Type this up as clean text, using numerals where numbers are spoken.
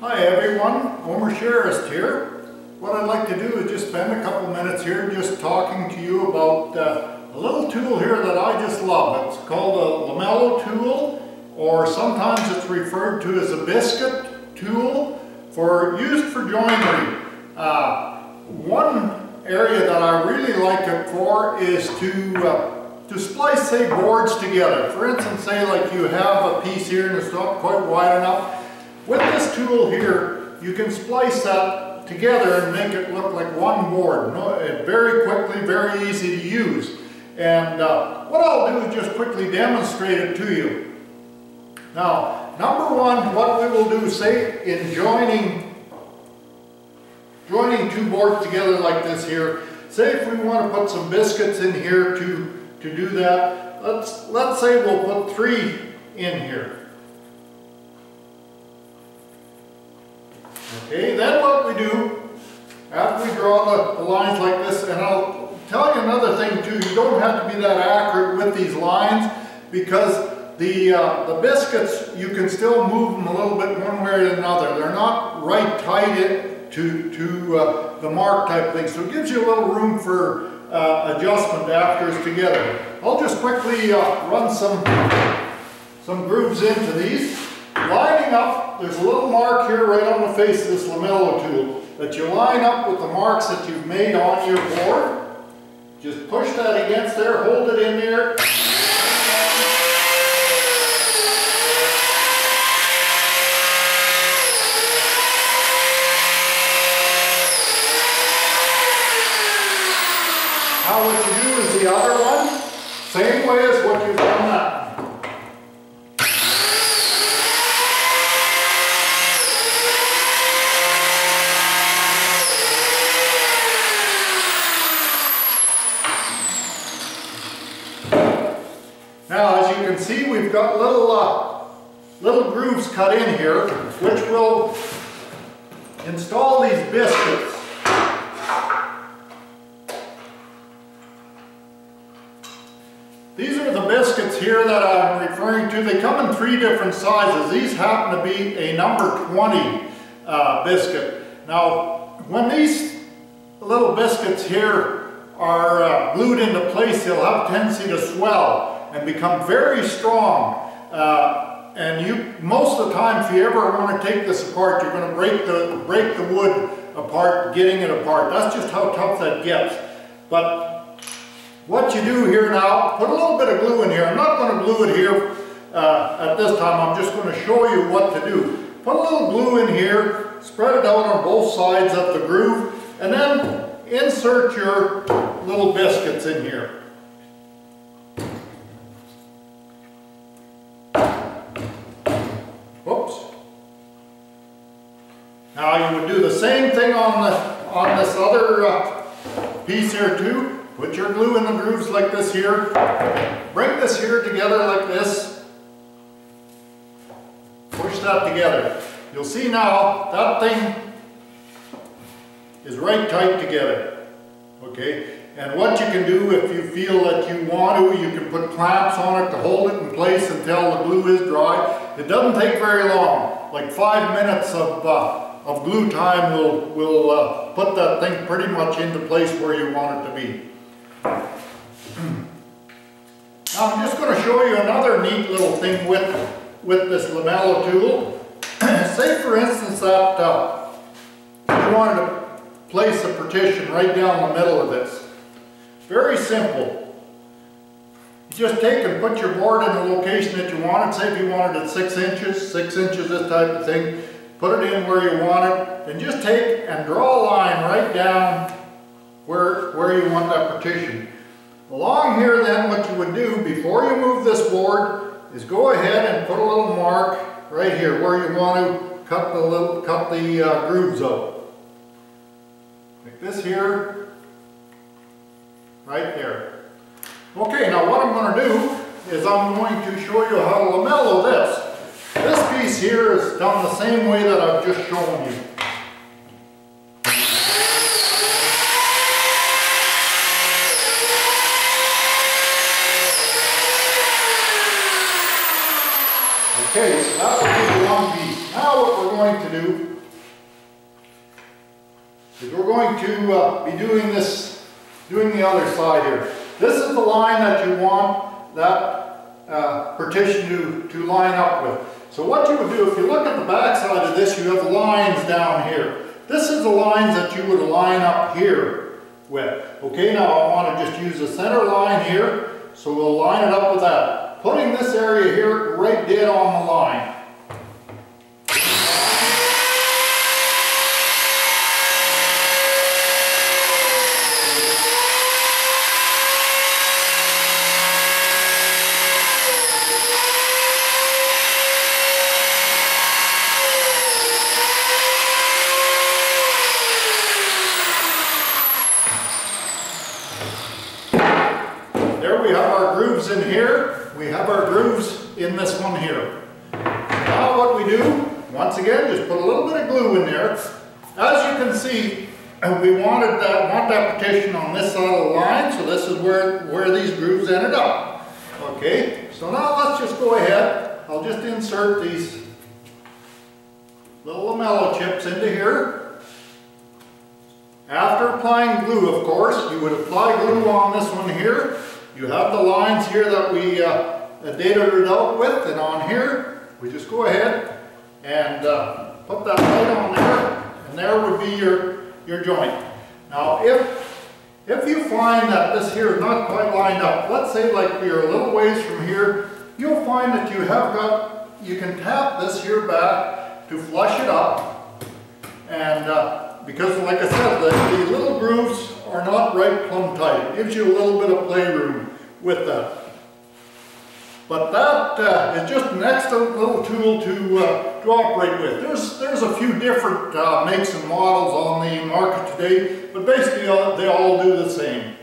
Hi everyone, Homer Sherrist here. What I'd like to do is just spend a couple minutes here just talking to you about a little tool here that I just love. It's called a Lamello Tool, or sometimes it's referred to as a biscuit tool, used for joinery. One area that I really like it for is to splice, say, boards together. For instance, say like you have a piece here and it's not quite wide enough. With this tool here, you can splice that together and make it look like one board. Very quickly, very easy to use. And what I'll do is just quickly demonstrate it to you. Now, number one, what we will do, say, in joining two boards together like this here, say if we want to put some biscuits in here to do that, let's say we'll put 3 in here. Okay, then what we do, after we draw the lines like this, and I'll tell you another thing too, you don't have to be that accurate with these lines, because the biscuits, you can still move them a little bit one way or another. They're not right tight to the mark type thing, so it gives you a little room for adjustment after it's together. I'll just quickly run some grooves into these. Lining up, there's a little mark here right on the face of this Lamello tool that you line up with the marks that you've made on your board. Just push that against there, hold it in there. Now what you do is the other one, same way as what you've done that. Now, as you can see, we've got little grooves cut in here, which will install these biscuits. These are the biscuits here that I'm referring to. They come in 3 different sizes. These happen to be a number 20 biscuit. Now, when these little biscuits here are glued into place, they'll have a tendency to swell and become very strong. And most of the time, if you ever want to take this apart, you're going to break the wood apart, getting it apart. That's just how tough that gets. But what you do here now, put a little bit of glue in here. I'm not going to glue it here at this time. I'm just going to show you what to do. Put a little glue in here, spread it out on both sides of the groove, and then insert your little biscuits in here. Whoops. Now you would do the same thing on this other piece here too. Put your glue in the grooves like this here. Bring this here together like this. Push that together. You'll see now that thing is right tight together. Okay? And what you can do, if you feel that you want to, you can put clamps on it to hold it in place until the glue is dry. It doesn't take very long. Like 5 minutes of glue time will put that thing pretty much into place where you want it to be. Now I'm just going to show you another neat little thing with this Lamello tool. Say for instance that you wanted to place a partition right down the middle of this. Very simple. You just take and put your board in the location that you want it. Say if you wanted it 6 inches, this type of thing. Put it in where you want it, and just take and draw a line right down where you want that partition. Along here then, what you would do before you move this board is go ahead and put a little mark right here where you want to cut the grooves out. Like this here, right there. Okay, now what I'm going to do is I'm going to show you how to lamello this. This piece here is done the same way that I've just shown you. Okay, so that would be the one piece. Now what we're going to do is we're going to be doing the other side here. This is the line that you want that partition to line up with. So what you would do, if you look at the back side of this, you have lines down here. This is the lines that you would line up here with. Okay, now I want to just use the center line here, so we'll line it up with that. Putting this area here right dead on the line. There we have our grooves in here. We have our grooves in this one here. Now what we do, once again, just put a little bit of glue in there. As you can see, we want that partition on this side of the line, so this is where these grooves ended up. Okay, so now let's just go ahead. I'll just insert these little Lamello chips into here. After applying glue, of course, you would apply glue on this one here. You have the lines here that we dated it out with, and on here, we just go ahead and put that right on there, and there would be your joint. Now, if you find that this here is not quite lined up, let's say like you're a little ways from here, you'll find that you can tap this here back to flush it up, and because like I said, the little grooves are not right plumb tight. It gives you a little bit of playroom with that. But that is just an excellent little tool to operate with. There's a few different makes and models on the market today, but basically they all do the same.